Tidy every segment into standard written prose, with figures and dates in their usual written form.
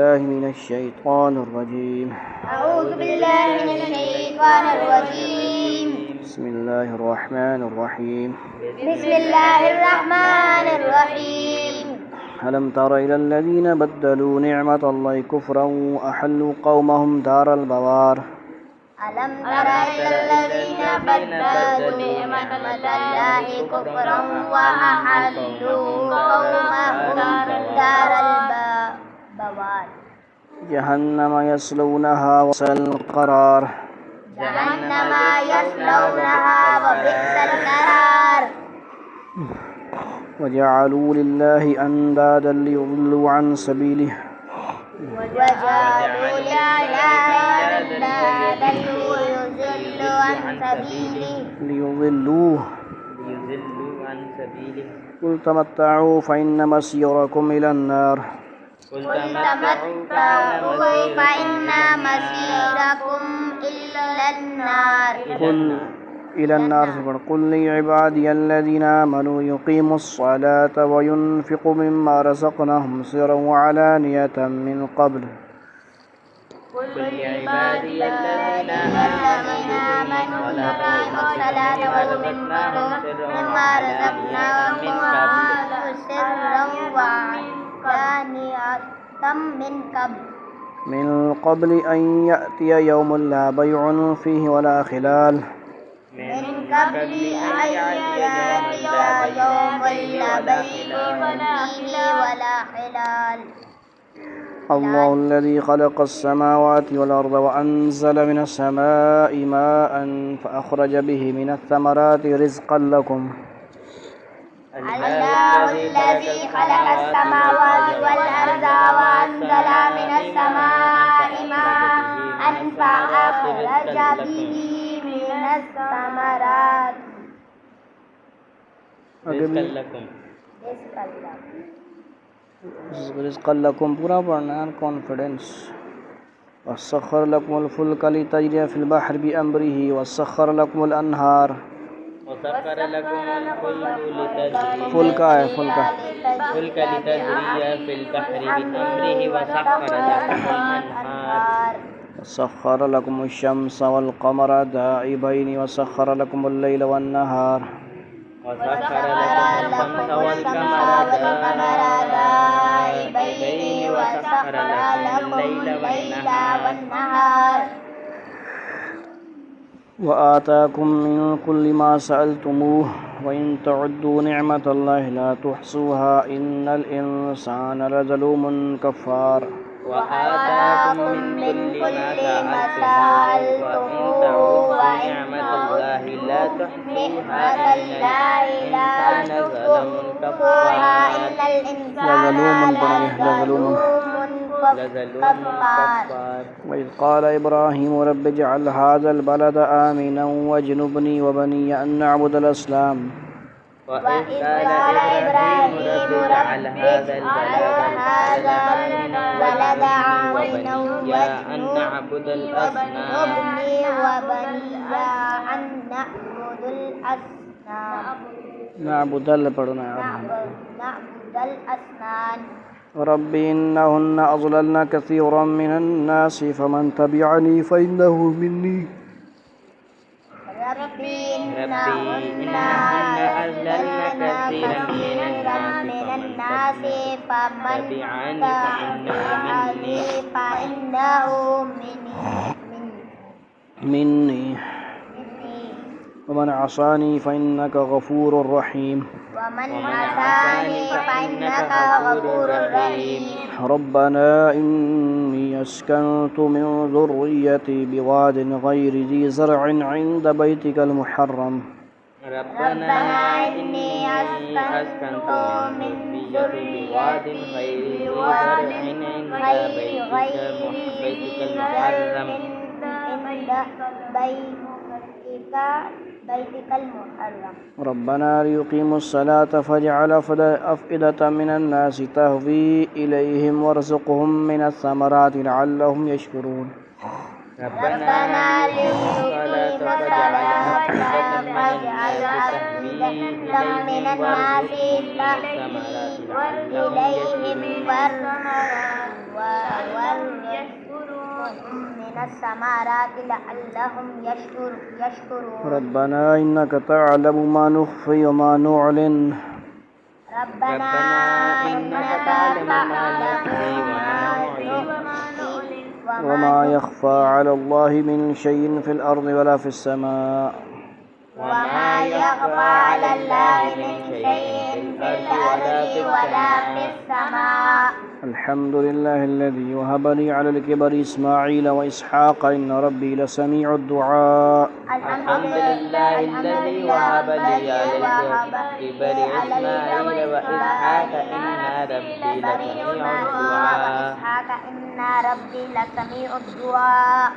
بالله من الشيطان الرجيم. أعوذ بالله من الشيطان الرجيم. بسم الله الرحمن الرحيم. بسم الله الرحمن الرحيم. ألم تر إلى الذين بدلوا نعمة الله كفرا وأحلوا قومهم دار البوار. ألم تر إلى الذين بدلوا نعمة الله كفرا وأحلوا قومهم دار البوار. جهنم يصلونها وبئس القرار. جهنم يصلونها وبئس القرار. وجعلوا لله أندادا ليضلوا عن سبيله. وجعلوا لله أندادا ليضلوا عن سبيله. عن سبيله. قل تمتعوا فإن مسيركم إلى النار. قل تمتعوا فإن مسيركم إلى النار. قل لعبادي الذين آمنوا يقيموا الصلاة وينفقوا مما رزقناهم سرا وعلانية من قبل. قل لعبادي الذين آمنوا يقيموا الصلاة وينفقوا مما رزقناهم سرا وعلانية من قبل أن يأتي يوم لا بيع فيه ولا خلال. من قبل أن يأتي يوم لا بيع فيه ولا خلال. الله الذي خلق السماوات والأرض وأنزل من السماء ماء فأخرج به من الثمرات رزقا لكم. الله الذي خلق السماوات والأرض وأنزل من السماء ماء فأخرج به من الثمرات رزقا لكم پورا پڑھنا ہے کانفیڈنس. وسخر لكم الفلك لتجري في البحر بأمره وسخر لكم الأنهار. وسخر لكم فلك لتجري في البحر بأمره وسخر لكم الأنهار. وسخر لكم الشمس والقمر دائبين وسخر لكم الليل والنهار. وسخر لكم الشمس والقمر دائبين وسخر لكم الليل والنهار. وآتاكم من كل ما سألتموه وإن تعدوا نعمة الله لا تحصوها إن الإنسان لظلوم كفار. وآتاكم من كل ما سألتموه وإن تعدوا نعمة الله لا تحصوها إن الإنسان لظلوم كفار. وإذ قال إبراهيم رب اجعل هذا البلد آمنا واجنبني وبني أن نعبد الأصنام. وإذ قال إبراهيم رب اجعل هذا البلد آمنا واجنبني وبني أن نعبد الأصنام. نعبد الأصنام. رب إنهن أضللن كثيرا من الناس فمن تبعني فإنه مني. رب إنهن أضللن كثيرا من الناس فمن تبعني فإنه مني ومن عصاني فإنك غفور رحيم. ربنا إني أسكنت من ذريتي بواد غير ذي زرع عند بيتك المحرم. ربنا إني أسكنت من ذريتي بواد غير ذي زرع عند بيتك المحرم. ربنا ليقيموا الصلاة فاجعل أفئدة من الناس تهوي إليهم وارزقهم من الثمرات لعلهم يشكرون. ربنا ليقيموا الصلاة فاجعل أفئدة من الناس تهوي إليهم وَيَرْزُقْهُم مِّنَ الثَّمَرَاتِ لَعَلَّهُمْ يَشْكُرُونَ ربنا إنك تعلم ما نخفي وما نعلن ربنا إنك تعلم ما نخفي وما يخفى على الله من شيء في الأرض ولا في السماء وما يخفى على الله من شيء في الأرض ولا في السماء الحمد لله الذي وهب لي على الكبر إسماعيل وإسحاق إن ربي لسميع الدعاء الحمد لله الذي وهب لي على الكبر إسماعيل وإسحاق إن ربي لسميع الدعاء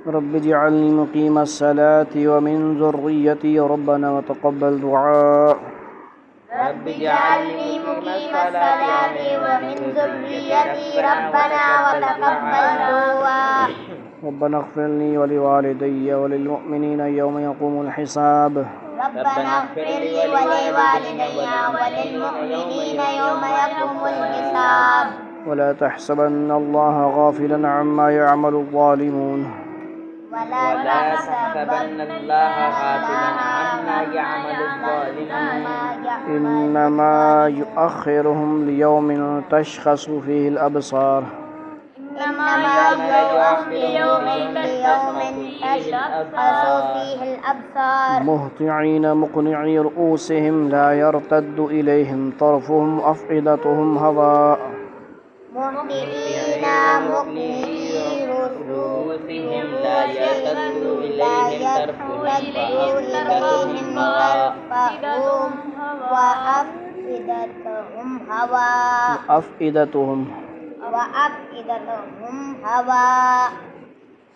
رب اجعلني مقيم الصلاة ومن ذريتي ربنا وتقبل دعاء رب اجعلني مقيم الصلاة ومن ذريتي ربنا وتقبل دعاء ربنا اغفر لي ولوالدي وللمؤمنين يوم يقوم الحساب ربنا اغفر لي ولوالدي وللمؤمنين يوم يقوم الحساب ولا تحسبن الله غافلا عما يعمل الظالمون ولا تحسبن الله غافلا عما يعمل الظالمون إنما يؤخرهم ليوم تشخص فيه الأبصار إنما يؤخرهم ليوم تشخص فيه الأبصار مهطعين مقنعي رؤوسهم لا يرتد إليهم طرفهم أفئدتهم هواء مهطعين مقنعي رؤوسهم لا يرتد إليهم طرفهم وأفئدتهم هواء أفئدتهم هواء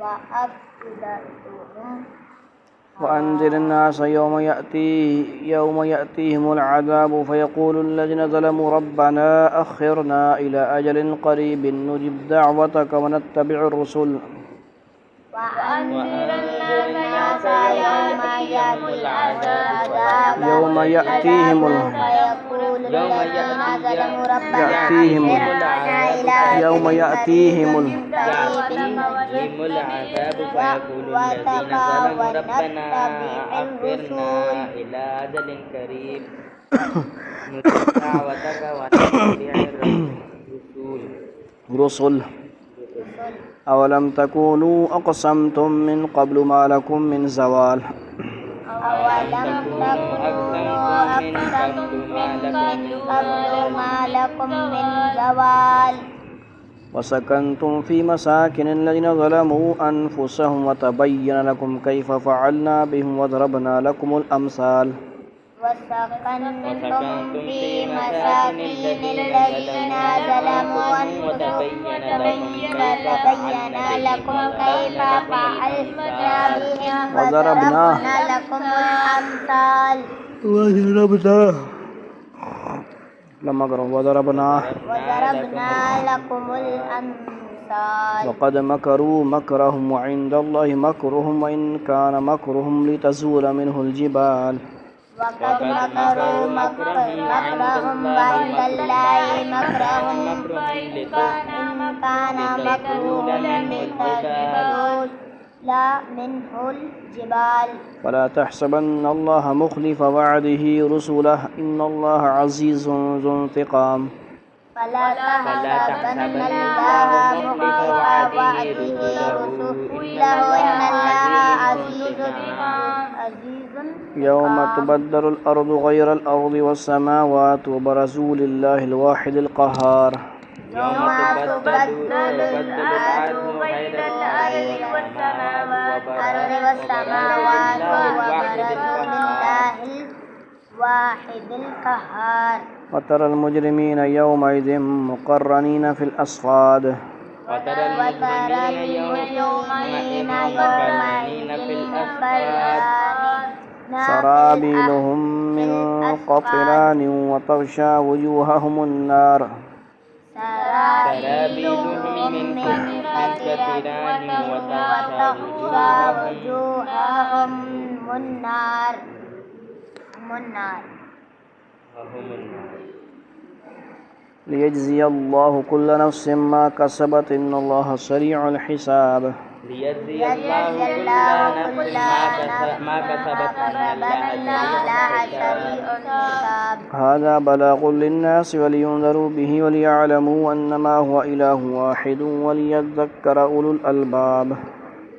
وأفئدتهم وأنذر الناس يوم يأتيهم العذاب فيقول الذين ظلموا ربنا أخرنا إلى أجل قريب نجب دعوتك ونتبع الرسل وأنذر الناس يوم يأتيهم فيقول الذين ظلموا ربنا يأتيهم يوم يأتيهم العذاب فيقول الذين ظلموا ربنا أخرنا إلى أجل قريب نجب دعوتك ونتبع الرسل أولم تكونوا أقسمتم من قبل ما لكم من زوال أولم تكونوا أقسمتم من قبل ما لكم من زوال وسكنتم في مساكن الذين ظلموا أنفسهم وتبين لكم كيف فعلنا بهم وضربنا لكم الأمثال وسكنتم في مساكن الذين ظلموا أنفسهم وتبين لكم كيف فعلنا بهم وضربنا لكم الأمثال وضربنا لكم الأمثال وقد مكروا مكرهم وعند الله مكرهم وإن كان مكرهم لتزول منه الجبال وقد مكروا مكرهم وعند الله مكرهم إن كان مكرهم لتزول منه الجبال ولا تحسبن الله مخلف وعده رسله إن الله عزيز ذو انتقام فلا تحسبن الله مخلف وعده رسله إن الله عزيز يوم تبدل الأرض غير الأرض والسماوات وبرزوا لله الواحد القهار يوم تبدل الأرض غير الأرض والسماوات وبرزوا لله الواحد القهار وترى المجرمين يومئذ مقرنين في الأصفاد وترى المجرمين يومئذ مقرنين في الأصفاد سرابيلهم من قطران وتغشى وجوههم النار سرابيلهم من قطران وتغشى وجوههم النار ليجزي الله كل نفس ما كسبت إن الله سريع الحساب ليجزي الله كل نفس ما كسبت إن الله سريع الحساب. هذا بلاغ للناس ولينذروا به وليعلموا أنما هو إله واحد وليذكر أولو الألباب.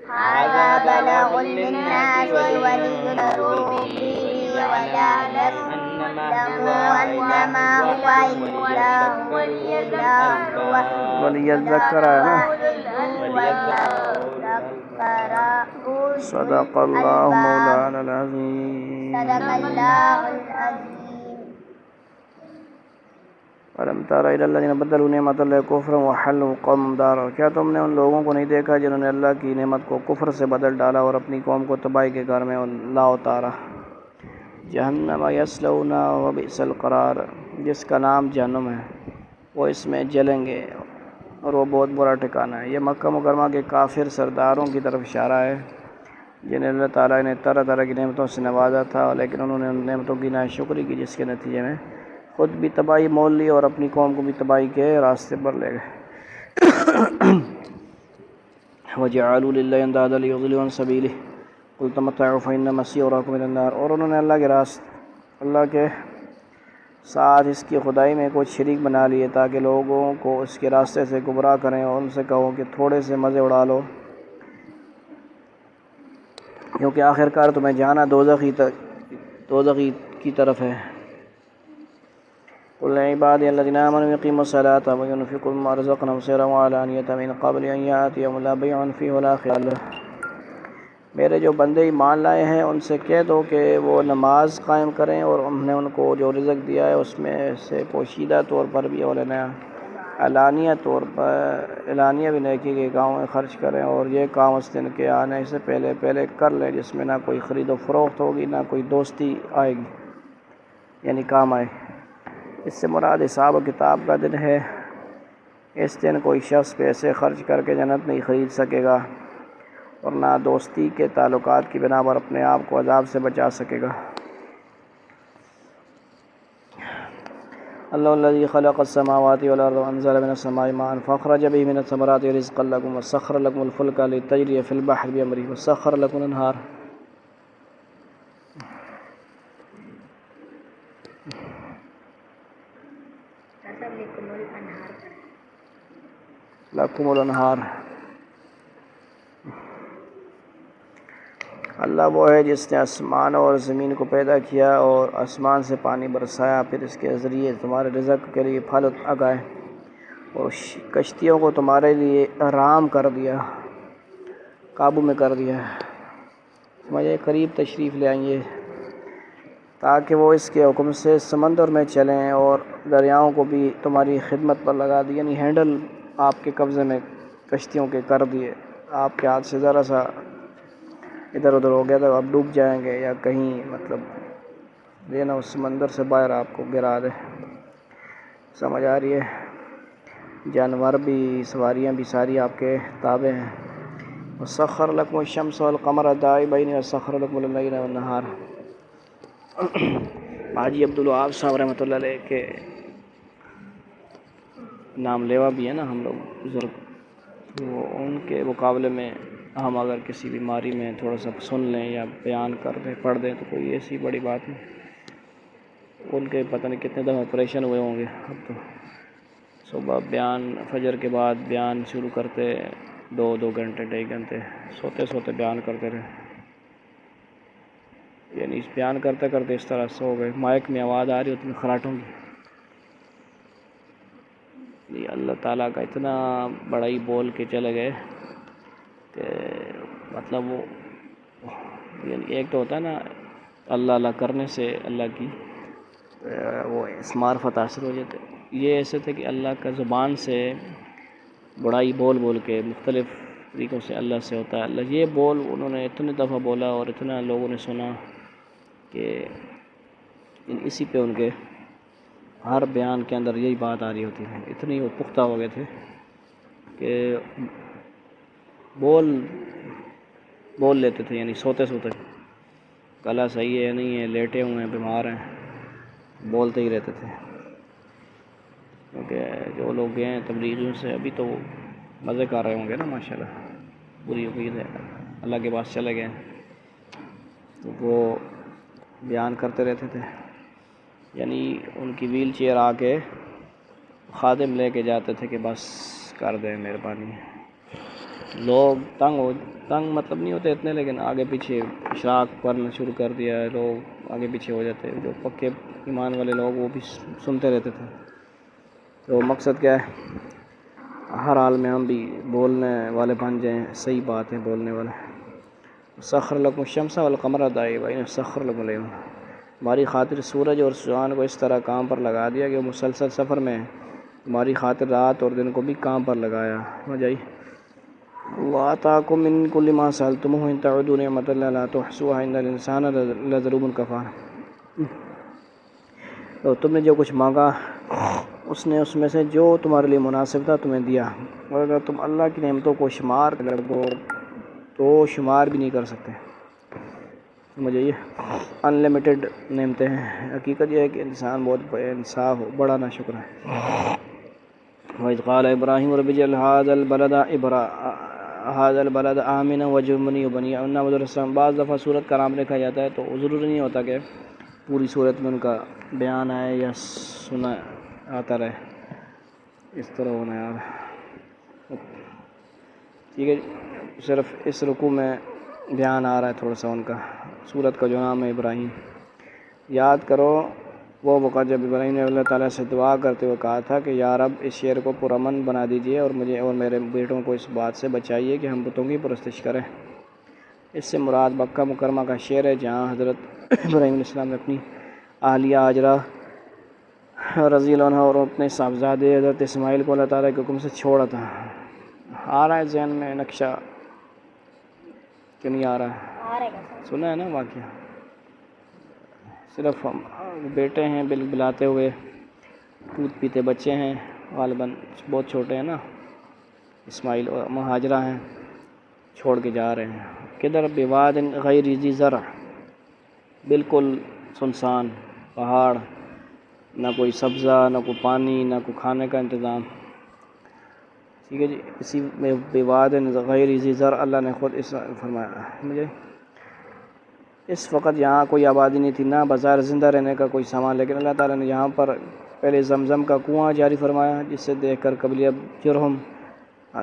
هذا بلاغ للناس ولينذروا به وليعلموا أنما هو إله وليذكر صدق الله مولانا العظيم. صدق الله العظيم. ألم تر إلى الذين بدلوا نعمة الله كفرا وحلوا قوم دارا. کیا تم نے ان لوگوں کو نہیں دیکھا جنہوں نے اللہ کی نعمت کو کفر سے بدل ڈالا اور اپنی قوم کو تباہی کے گھر میں لا اتارا. جہنم یصلونہ وبئس القرار، جس کا نام جہنم ہے وہ اس میں جلیں گے اور وہ بہت برا ٹھکانہ ہے. یہ مکہ مکرمہ کے کافر سرداروں کی طرف اشارہ ہے جنہیں اللہ تعالیٰ نے طرح طرح کی نعمتوں سے نوازا تھا، لیکن انہوں نے ان نعمتوں کی ناشکری کی، جس کے نتیجے میں خود بھی تباہی مول لی اور اپنی قوم کو بھی تباہی کے راستے پر لے گئے. وَجَعَلُوا لِلَّهِ أَندَادًا لِيُضِلُّوا عَن سَبِيلِهِ قُلْ تَمَتَّعُوا فَإِنَّ مَصِيرَكُمْ إِلَى النَّارِ. اور انہوں نے اللہ کے ساتھ اس کی خدائی میں کچھ شریک بنا لیے تاکہ لوگوں کو اس کے راستے سے گمراہ کریں اور ان سے کہو کہ تھوڑے سے مزے اڑا لو، کیونکہ آخر کار تمہیں جانا دوزخی کی طرف ہے. قل عبادی الذین آمنوا یقیموا الصلاة وینفقوا مما رزقناهم سرا وعلانیۃ من قبل ان یأتی یوم لا بیع فیہ ولا خلال. میرے جو بندے ایمان لائے ہیں ان سے کہہ دو کہ وہ نماز قائم کریں اور ہم نے ان کو جو رزق دیا ہے اس میں سے پوشیدہ طور پر بھی اور اعلانیہ بھی نیکی کے کاموں میں خرچ کریں، اور یہ کام اس دن کے آنے سے پہلے کر لیں جس میں نہ کوئی خرید و فروخت ہوگی نہ کوئی دوستی آئے گی، یعنی کام آئے. اس سے مراد حساب و کتاب کا دن ہے. اس دن کوئی شخص پیسے خرچ کر کے جنت نہیں خرید سکے گا اور نہ دوستی کے تعلقات کی بنا پر اپنے آپ کو عذاب سے بچا سکے گا. اللہ الذی خلق السماوات والارض وانزل من السماء ماء فاخرج به من الثمرات رزقا لكم وسخر لكم الفلك لتجري في البحر بأمره وسخر لكم الانهار. لکم الانہار. اللہ وہ ہے جس نے آسمان اور زمین کو پیدا کیا اور آسمان سے پانی برسایا، پھر اس کے ذریعے تمہارے رزق کے لیے پھل اگائے اور کشتیوں کو تمہارے لیے آرام کر دیا، قابو میں کر دیا. مجھے قریب تشریف لے آئیے تاکہ وہ اس کے حکم سے سمندر میں چلیں اور دریاؤں کو بھی تمہاری خدمت پر لگا دی، یعنی ہینڈل آپ کے قبضے میں کشتیوں کے کر دیے. آپ کے ہاتھ سے ذرا سا ادھر ادھر ہو گیا تو آپ ڈوب جائیں گے یا کہیں مطلب یہ نہ اس سمندر سے باہر آپ کو گرا دے. سمجھ آ رہی ہے؟ جانور بھی سواریاں بھی ساری آپ کے تابع ہیں. وسخر لکم الشمس والقمر دائبین وسخر لکم اللیل والنہار. حاجی عبدالوہاب صاحب رحمۃ اللہ علیہ کے نام لیوا بھی ہے نا ہم لوگ بزرگ، وہ ان کے مقابلے میں ہم اگر کسی بیماری میں تھوڑا سا سن لیں یا بیان کر دیں پڑھ دیں تو کوئی ایسی بڑی بات نہیں. ان کے پتہ نہیں کتنے دفعہ آپریشن ہوئے ہوں گے. اب تو صبح بیان فجر کے بعد بیان شروع کرتے 2 گھنٹے 2.5 گھنٹے سوتے بیان کرتے رہے، یعنی اس بیان کرتے کرتے اس طرح سو گئے. مائک میں آواز آ رہی ہوتی ہے خراٹوں کی. یہ اللہ تعالیٰ کا اتنا بڑا ہی بول کے چلے گئے کہ مطلب وہ یعنی ایک تو ہوتا ہے نا اللہ کرنے سے اللہ کی وہ معرفت حاصل ہو جاتے. یہ ایسے تھے کہ اللہ کا زبان سے بڑائی بول کے مختلف طریقوں سے اللہ سے ہوتا ہے. اللہ یہ بول انہوں نے اتنے دفعہ بولا اور اتنا لوگوں نے سنا کہ اسی پہ ان کے ہر بیان کے اندر یہی بات آ رہی ہوتی ہے. اتنی وہ پختہ ہو گئے تھے کہ بول لیتے تھے، یعنی سوتے گلا صحیح ہے نہیں ہے، لیٹے ہوئے ہیں، بیمار ہیں، بولتے ہی رہتے تھے. کیونکہ جو لوگ گئے ہیں تبلیغیوں سے ابھی تو مزے کر رہے ہوں گے نا ماشاءاللہ، پوری امید ہے، اللہ کے پاس چلے گئے تو وہ بیان کرتے رہتے تھے، یعنی ان کی ویل چیئر آ کے خادم لے کے جاتے تھے کہ بس کر دیں مہربانی، لوگ تنگ مطلب نہیں ہوتے اتنے، لیکن آگے پیچھے اشراق پڑھنا شروع کر دیا ہے، لوگ آگے پیچھے ہو جاتے ہیں، جو پکے ایمان والے لوگ وہ بھی سنتے رہتے تھے۔ تو مقصد کیا ہے، ہر حال میں ہم بھی بولنے والے بن جائیں، صحیح بات ہے بولنے والے۔ سخر لکم الشمس والقمر دائبین سخر لکم اللیل، ہماری خاطر سورج اور چاند کو اس طرح کام پر لگا دیا کہ وہ مسلسل سفر میں ہے، ہماری خاطر رات اور دن کو بھی کام پر لگایا۔ سمجھ آئی؟ وَآتَاكُم مِّن كُلِّ مَا سَأَلْتُمُوهُ إِن تَعُدُّوا نِعْمَةَ اللَّهِ لَا تُحْصُوهَا إِنَّ الْإِنسَانَ لَظَلُومٌ كَفَارٌ، تو تم نے جو کچھ مانگا اس نے اس میں سے جو تمہارے لیے مناسب تھا تمہیں دیا، اور اگر تم اللہ کی نعمتوں کو شمار کر دو تو شمار بھی نہیں کر سکتے۔ سمجھ آئیے؟ ان لمیٹڈ نعمتیں ہیں۔ حقیقت یہ ہے کہ انسان بہت بے انصاف بڑا ناشکر ہے۔ وَإِذْ قَالَ إِبْرَاهِيمُ رَبِّ اجْعَلْ هَٰذَا الْبَلَدَ آمِنًا وَاجْنُبْنِي وَبَنِيَّ أَن نَّعْبُدَ الْأَصْنَامَ۔ بعض دفعہ صورت کا نام لکھا جاتا ہے تو ضروری نہیں ہوتا کہ پوری صورت میں ان کا بیان آئے یا سنا آتا رہے، اس طرح ہونا یار، ٹھیک ہے؟ صرف اس رکوع میں بیان آ رہا ہے تھوڑا سا ان کا، صورت کا جو نام ہے ابراہیم۔ یاد کرو وہ وقت جب ابراہیم نے اللہ تعالیٰ سے دعا کرتے ہوئے کہا تھا کہ یا رب اس شہر کو پرامن بنا دیجیے اور مجھے اور میرے بیٹوں کو اس بات سے بچائیے کہ ہم بتوں کی پرستش کریں۔ اس سے مراد مکہ مکرمہ کا شہر ہے جہاں حضرت ابراہیم علیہ السلام نے اپنی اہلیہ ہاجرہ رضی اللہ عنہ اور اپنے صاحبزادے حضرت اسماعیل کو اللہ تعالیٰ کے حکم سے چھوڑا تھا۔ آ رہا ہے ذہن میں نقشہ کہ نہیں آ رہا ہے؟ سنا ہے نا واقعہ؟ صرف ہم بیٹے ہیں بلاتے ہوئے، دودھ پیتے بچے ہیں، غالباً بہت چھوٹے ہیں نا، اسماعیل اور مہاجرہ ہیں، چھوڑ کے جا رہے ہیں کدھر؟ بواد غیر ذی زرع، بالکل سنسان پہاڑ، نہ کوئی سبزہ، نہ کوئی پانی، نہ کوئی کھانے کا انتظام، ٹھیک ہے جی؟ اسی میں بواد غیر ذی زرع اللہ نے خود اس فرمایا۔ مجھے اس وقت یہاں کوئی آبادی نہیں تھی، نہ بظاہر زندہ رہنے کا کوئی سامان، لیکن اللہ تعالیٰ نے یہاں پر پہلے زمزم کا کنواں جاری فرمایا، جس سے دیکھ کر قبیلہ جرہم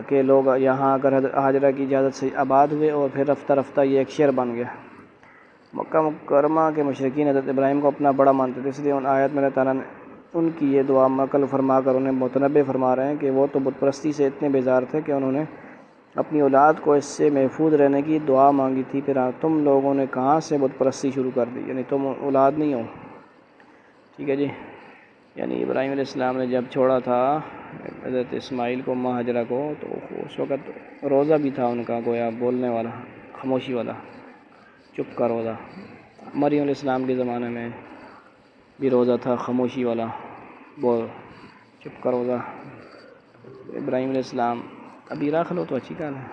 کے لوگ یہاں آ کر ہاجرہ کی اجازت سے آباد ہوئے، اور پھر رفتہ رفتہ یہ ایک شہر بن گیا۔ مکہ مکرمہ کے مشرکین حضرت ابراہیم کو اپنا بڑا مانتے تھے، اس لیے ان آیت میں اللہ تعالیٰ نے ان کی یہ دعا نقل فرما کر انہیں متنبع فرما رہے ہیں کہ وہ تو بت پرستی سے اتنے بیزار تھے کہ انہوں نے اپنی اولاد کو اس سے محفوظ رہنے کی دعا مانگی تھی، پھر تم لوگوں نے کہاں سے بت پرستی شروع کر دی، یعنی تم اولاد نہیں ہو، ٹھیک ہے جی؟ یعنی ابراہیم علیہ السلام نے جب چھوڑا تھا حضرت اسماعیل کو مہاجرہ کو، تو اس وقت روزہ بھی تھا ان کا، گویا بولنے والا، خاموشی والا، چپ کا روزہ۔ مریم علیہ السلام کے زمانے میں بھی روزہ تھا خاموشی والا، بول چپ کا روزہ۔ ابراہیم علیہ السلام ابھی رکھ لو تو اچھی بات ہے،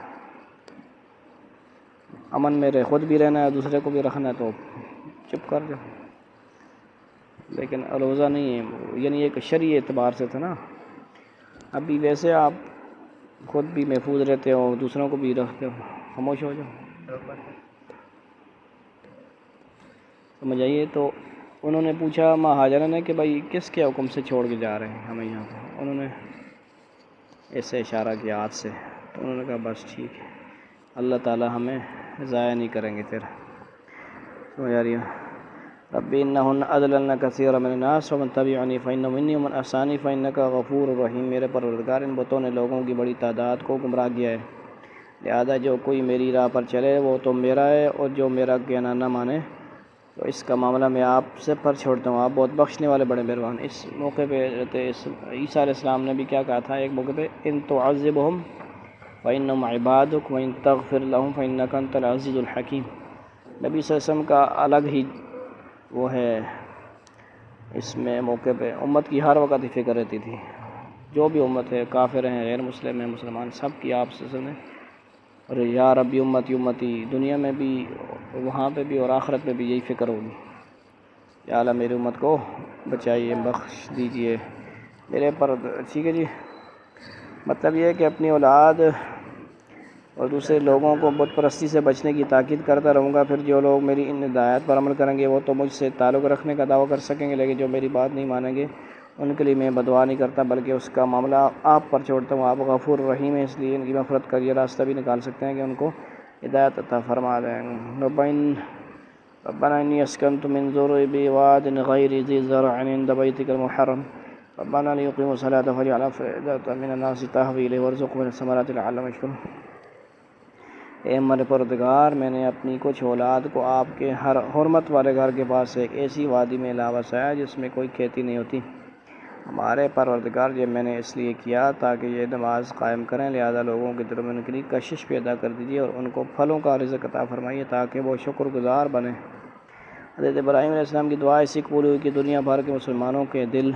امن میں رہ، خود بھی رہنا ہے دوسرے کو بھی رکھنا ہے تو چپ کر جاؤ، لیکن روزہ نہیں ہے، یعنی ایک شرعی اعتبار سے تھا نا۔ ابھی ویسے آپ خود بھی محفوظ رہتے ہو، دوسروں کو بھی رکھتے ہو، خاموش ہو جاؤ، سمجھ آئیے؟ تو انہوں نے پوچھا مہاجرہ نے کہ بھائی کس کے حکم سے چھوڑ کے جا رہے ہیں ہمیں یہاں پہ؟ انہوں نے ایسے اشارہ کیا ہاتھ سے، تو انہوں نے کہا بس ٹھیک ہے، اللہ تعالیٰ ہمیں ضائع نہیں کریں گے پھر۔ سمجھ آ رہی ہے؟ رب انہن اضللن کثیرا من الناس ومن تبعنی فانہ منی ومن عصانی فانک غفور رحیم، میرے پروردگار ان بتوں نے لوگوں کی بڑی تعداد کو گمراہ کیا ہے، لہذا جو کوئی میری راہ پر چلے وہ تو میرا ہے، اور جو میرا کہنا نہ مانے تو اس کا معاملہ میں آپ سے پر چھوڑتا ہوں، آپ بہت بخشنے والے بڑے مہربان۔ اس موقع پہ عیسیٰ علیہ السلام نے بھی کیا کہا تھا ایک موقع پہ، ان تعذبہم فانہم عبادک وان تغفر لہم فانک انت العزیز الحکیم۔ نبی صلی اللہ علیہ وسلم کا الگ ہی وہ ہے، اس میں موقع پہ امت کی ہر وقت ہی فکر رہتی تھی، جو بھی امت ہے، کافر ہیں، غیر مسلم ہیں، مسلمان، سب کی آپ سے نے، اور یا ربی امتی امتی، دنیا میں بھی وہاں پہ بھی اور آخرت میں بھی یہی فکر ہوگی، یا اللہ میری امت کو بچائیے، بخش دیجئے، میرے پر ٹھیک ہے جی، مطلب یہ ہے کہ اپنی اولاد اور دوسرے لوگوں کو بت پرستی سے بچنے کی تاکید کرتا رہوں گا. پھر جو لوگ میری ان ہدایات پر عمل کریں گے وہ تو مجھ سے تعلق رکھنے کا دعویٰ کر سکیں گے، لیکن جو میری بات نہیں مانیں گے ان کے لیے میں بدعا نہیں کرتا بلکہ اس کا معاملہ آپ پر چھوڑتا ہوں. آپ غفور رحیم ہیں، اس لیے ان کی مغفرت کا یہ راستہ بھی نکال سکتے ہیں کہ ان کو ہدایت عطا فرما دیں. ربنا انی اسکنت من ذریتی بواد غیر ذی زرع عند بیتک المحرم ربنا لیقیموا الصلاة فاجعل افئدة من الناس تہوی الیہم وارزقهم من الثمرات لعلهم یشکرون. اے ہمارے پروردگار، میں نے اپنی کچھ اولاد کو آپ کے ہر حرمت والے گھر کے پاس ایک ایسی وادی میں لا بسایا جس میں کوئی کھیتی نہیں ہوتی. ہمارے پروردگار، یہ میں نے اس لیے کیا تاکہ یہ نماز قائم کریں، لہذا لوگوں کے دلوں میں ان کے لیے کشش پیدا کر دیجیے اور ان کو پھلوں کا رزق عطا فرمائیے تاکہ وہ شکر گزار بنیں. حضرت ابراہیم علیہ السلام کی دعا اسی قبول ہوئی کہ دنیا بھر کے مسلمانوں کے دل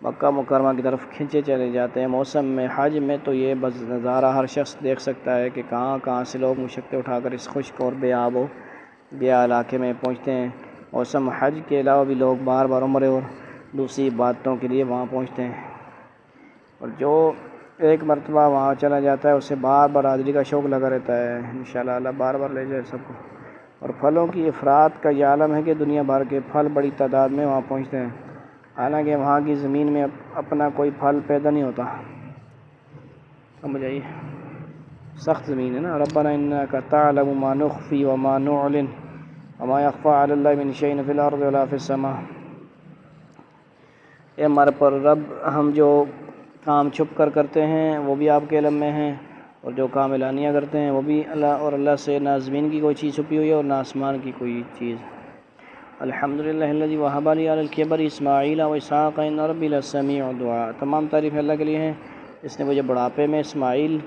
مکہ مکرمہ کی طرف کھنچے چلے جاتے ہیں. موسم میں حج میں تو یہ نظارہ ہر شخص دیکھ سکتا ہے کہ کہاں کہاں سے لوگ مشقیں اٹھا کر اس خشک اور بے آب و گیا علاقے میں پہنچتے ہیں. موسم حج کے علاوہ بھی لوگ بار بار عمرے اور دوسری باتوں کے لیے وہاں پہنچتے ہیں، اور جو ایک مرتبہ وہاں چلا جاتا ہے اسے بار بار حاضری کا شوق لگا رہتا ہے. انشاءاللہ اللہ بار بار لے جائے سب کو. اور پھلوں کی افراد کا یہ عالم ہے کہ دنیا بھر کے پھل بڑی تعداد میں وہاں پہنچتے ہیں، حالانکہ وہاں کی زمین میں اپنا کوئی پھل پیدا نہیں ہوتا. سمجھ آئیے، سخت زمین ہے نا. ربنا انک تعلم ما نخفی وما نعلن وما یخفی علی اللہ من شیء فی الارض ولا فی السماء. اے ہمارے پر رب، ہم جو کام چھپ کر کرتے ہیں وہ بھی آپ کے علم میں ہیں، اور جو کام اعلانیہ کرتے ہیں وہ بھی اللہ سے نہ زمین کی کوئی چیز چھپی ہوئی ہے اور نہ آسمان کی کوئی چیز. الحمدللہ الذی وہب لی علی الکبر اسماعیل و اسحاق ان ربی لسمیع الدعاء. تمام تعریف اللہ کے لیے ہیں، اس نے مجھے بڑھاپے میں اسماعیل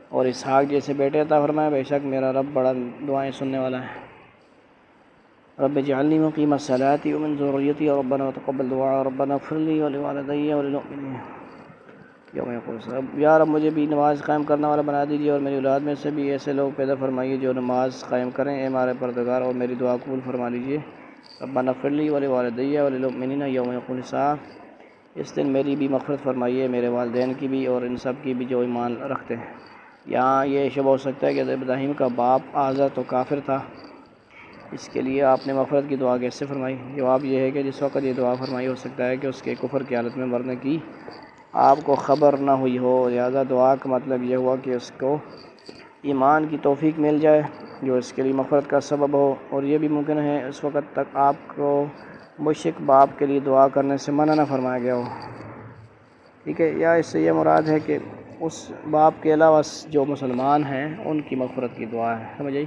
اور اسحاق جیسے بیٹے عطا فرمایا، بے شک میرا رب بڑا دعائیں سننے والا ہے. رب اجعلنی مقیم الصلاۃ ومن ذریتی ربنا وتقبل دعاء ربنا اغفر لی ولوالدی وللمؤمنین یوم یقوم الحساب. یا رب مجھے بھی نماز قائم کرنے والا بنا دیجیے اور میری اولاد میں سے بھی ایسے لوگ پیدا فرمائیے جو نماز قائم کریں. اے ہمارے پروردگار، اور میری دعا قبول فرما لیجیے. ربنا اغفر لی ولوالدی وللمؤمنین یوم یقوم الحساب. اس دن میری بھی مغفرت فرمائیے، میرے والدین کی بھی اور ان سب کی بھی جو ایمان رکھتے ہیں. یہاں یہ شبہ ہو سکتا ہے کہ حضرت ابراہیم کا باپ آزر تو کافر تھا، اس کے لیے آپ نے مغفرت کی دعا کیسے فرمائی؟ جواب یہ ہے کہ جس وقت یہ دعا فرمائی ہو سکتا ہے کہ اس کے کفر کی حالت میں مرنے کی آپ کو خبر نہ ہوئی ہو، لہذا دعا کا مطلب یہ ہوا کہ اس کو ایمان کی توفیق مل جائے جو اس کے لیے مغفرت کا سبب ہو. اور یہ بھی ممکن ہے اس وقت تک آپ کو مشرک باپ کے لیے دعا کرنے سے منع نہ فرمایا گیا ہو. ٹھیک ہے، یا اس سے یہ مراد ہے کہ اس باپ کے علاوہ جو مسلمان ہیں ان کی مغفرت کی دعا ہے. سمجھ آئی؟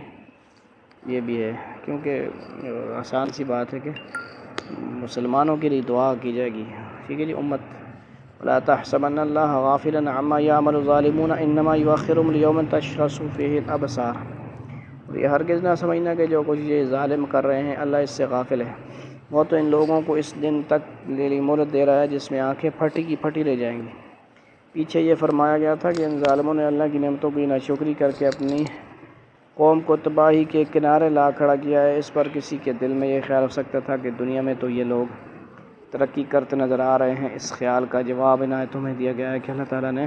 یہ بھی ہے، کیونکہ آسان سی بات ہے کہ مسلمانوں کے لیے دعا کی جائے گی. ٹھیک ہے جی امت. ولا تحسبن اللہ غافلا عما یعمل الظالمون انما یؤخرهم لیوم تشخص فیہ الابصار. اور یہ ہرگز نہ سمجھنا کہ جو کچھ یہ ظالم کر رہے ہیں اللہ اس سے غافل ہے، وہ تو ان لوگوں کو اس دن تک لیلی مہلت دے رہا ہے جس میں آنکھیں پھٹی کی پھٹی رہ جائیں گی. پیچھے یہ فرمایا گیا تھا کہ ان ظالموں نے اللہ کی نعمتوں کی ناشکری کر کے اپنی قوم کو تباہی کے کنارے لا کھڑا کیا ہے. اس پر کسی کے دل میں یہ خیال ہو سکتا تھا کہ دنیا میں تو یہ لوگ ترقی کرتے نظر آ رہے ہیں. اس خیال کا جواب ان آیتوں میں دیا گیا ہے کہ اللہ تعالیٰ نے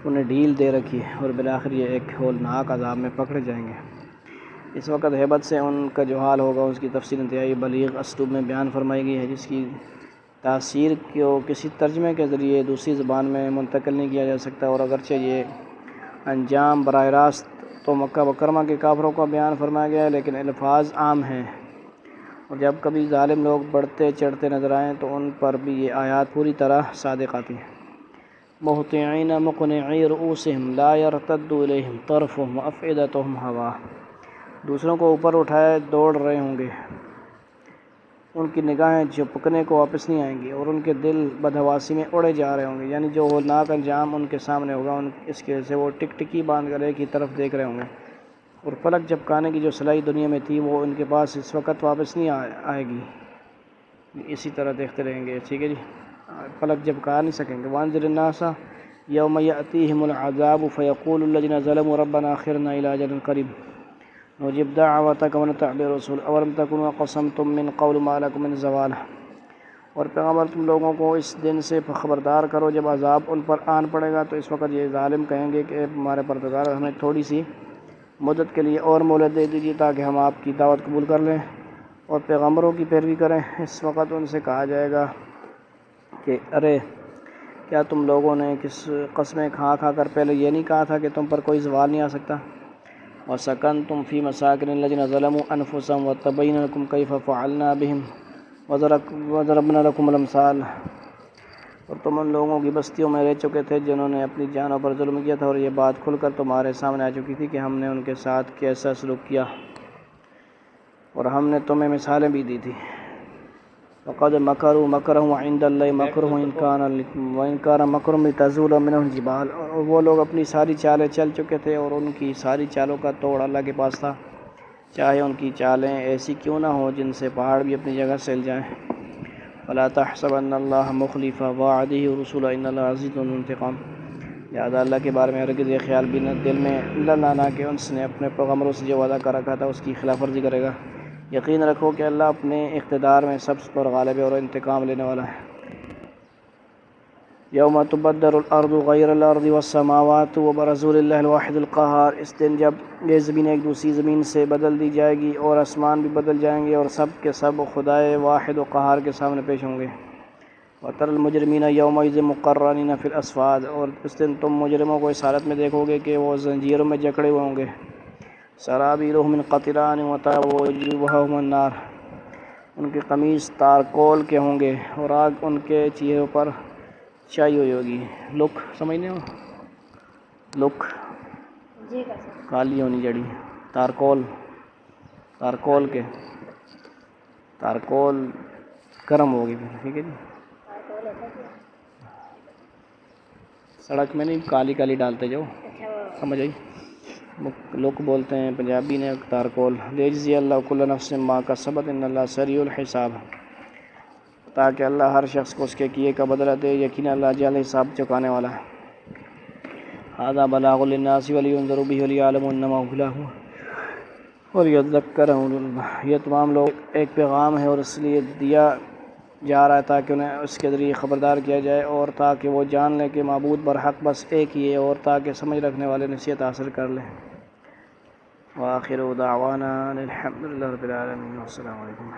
انہیں ڈھیل دے رکھی ہے اور بالآخر یہ ایک ہولناک عذاب میں پکڑے جائیں گے. اس وقت ہیبت سے ان کا جو حال ہوگا اس کی تفصیل انتہائی بلیغ اسلوب میں بیان فرمائی گئی ہے، جس کی تاثیر کو کسی ترجمے کے ذریعے دوسری زبان میں منتقل نہیں کیا جا سکتا. اور اگرچہ یہ انجام براہ راست تو مکہ مکرمہ کے کافروں کو بیان فرمایا گیا ہے، لیکن الفاظ عام ہیں، اور جب کبھی ظالم لوگ بڑھتے چڑھتے نظر آئیں تو ان پر بھی یہ آیات پوری طرح صادق آتی ہیں. مہطعین مقنعی رؤوسہم لا یرتد الیہم طرفہم وافئدتہم ہوا. دوسروں کو اوپر اٹھائے دوڑ رہے ہوں گے، ان کی نگاہیں جھپکنے کو واپس نہیں آئیں گی اور ان کے دل بدحواسی میں اڑے جا رہے ہوں گے. یعنی جو ہولناک انجام ان کے سامنے ہوگا اس کی وجہ سے وہ ٹک ٹکی باندھ کر ایک ہی طرف دیکھ رہے ہوں گے، اور پلک جھپکانے کی جو صلاحیت دنیا میں تھی وہ ان کے پاس اس وقت واپس نہیں آئے گی، اسی طرح دیکھتے رہیں گے. ٹھیک ہے جی، پلک جھپکا نہیں سکیں گے. وانذر الناس یوم یأتیہم العذاب فیقول الذین ظلموا ربنا اخرنا الی اجل قریب نجب دعوتک ونتبع الرسول اولم تکونوا اقسمتم من قبل ما لکم من زوال. اور پیغمبر تم لوگوں کو اس دن سے خبردار کرو جب عذاب ان پر آن پڑے گا، تو اس وقت یہ ظالم کہیں گے کہ ہمارے پروردگار ہمیں تھوڑی سی مدت کے لیے اور مہلت دے دیجیے تاکہ ہم آپ کی دعوت قبول کر لیں اور پیغمبروں کی پیروی کریں۔ اس وقت ان سے کہا جائے گا کہ ارے کیا تم لوگوں نے کس قسمیں کھا کر پہلے یہ نہیں کہا تھا کہ تم پر کوئی زوال نہیں آ سکتا؟ وَسَكَنْتُمْ فِي مَسَاكِنِ الَّذِينَ ظَلَمُوا أَنفُسَهُمْ وَتَبَيَّنَ لَكُمْ كَيْفَ فَعَلْنَا بِهِمْ وَضَرَبْنَا لَكُمُ الْأَمْثَالَ۔ اور تم ان لوگوں کی بستیوں میں رہ چکے تھے جنہوں نے اپنی جانوں پر ظلم کیا تھا، اور یہ بات کھل کر تمہارے سامنے آ چکی تھی کہ ہم نے ان کے ساتھ کیسا سلوک کیا، اور ہم نے تمہیں مثالیں بھی دی تھی۔ وَقَدْ مَكَرُوا مَكْرَهُمْ وَعِندَ اللَّهِ مَكْرُهُمْ وَإِنْ كَانَ مَكْرُهُمْ لِتَزُولَ مِنْهُ الْجِبَالُ۔ اور وہ لوگ اپنی ساری چالیں چل چکے تھے اور ان کی ساری چالوں کا توڑ اللہ کے پاس تھا، چاہے ان کی چالیں ایسی کیوں نہ ہوں جن سے پہاڑ بھی اپنی جگہ سے ہل جائیں۔ وَلَا تَحْسَبَنَّ اللَّهَ مُخْلِفَ وَعْدِهِ رُسُلَهُ إِنَّ اللَّهَ عَزِيزٌ ذُو انتقام۔ لہٰذا اللہ کے بارے میں ہرگز یہ خیال بھی دل میں نہ لانا کہ اس نے اپنے پیغمبروں سے جو وعدہ کر رکھا تھا اس کی خلاف ورزی کرے گا۔ یقین رکھو کہ اللہ اپنے اقتدار میں سب پر غالب ہے اور انتقام لینے والا ہے۔ یوم تبدل الارض غیر الارض والسماوات وبرزوا للہ الواحد القہار۔ اس دن جب یہ زمین ایک دوسری زمین سے بدل دی جائے گی اور آسمان بھی بدل جائیں گے اور سب کے سب خدائے واحد و قہار کے سامنے پیش ہوں گے۔ وَتَرَى الْمُجْرِمِينَ يَوْمَئِذٍ مُقَرَّنِينَ فِي الْأَصْفَادِ۔ اور اس دن تم مجرموں کو اس حالت میں دیکھو گے کہ وہ زنجیروں میں جکڑے ہوئے ہوں گے۔ سَرَابِيلُهُم مِّن قَطِرَانٍ وَوُجُوهُهُمُ النَّارُ۔ ان کے قمیص تارکول کے ہوں گے اور آگ ان کے چہروں پر چھائی ہوئی ہوگی۔ لک سمجھنے ہو؟ لک کالی ہونی جڑی، تارکول کے تارکول گرم ہوگی، ٹھیک ہے جی۔ سڑک میں نہیں کالی کالی ڈالتے جو، سمجھ آئی؟ لوگ بولتے ہیں پنجابی نے تارکول۔ لیجزی اللہ کل نفس ما کسبت ان اللہ سریع الحساب۔ تاکہ اللہ ہر شخص کو اس کے کیے کا بدلہ دے، یقینا اللہ جلد حساب چکانے والا ہے۔ ھذا بلاغ للناس ولینذروا به وليعلموا انما هو اله وليذكر اولو الالباب۔ یہ تمام لوگ ایک پیغام ہے اور اس لیے دیا جا رہا ہے تاکہ انہیں اس کے ذریعے خبردار کیا جائے اور تاکہ وہ جان لیں کہ معبود برحق بس ایک ہی ہے، اور تاکہ سمجھ رکھنے والے نصیحت حاصل کر لیں۔ وآخر دعوانا الحمد للہ رب العالمین، والسلام علیکم۔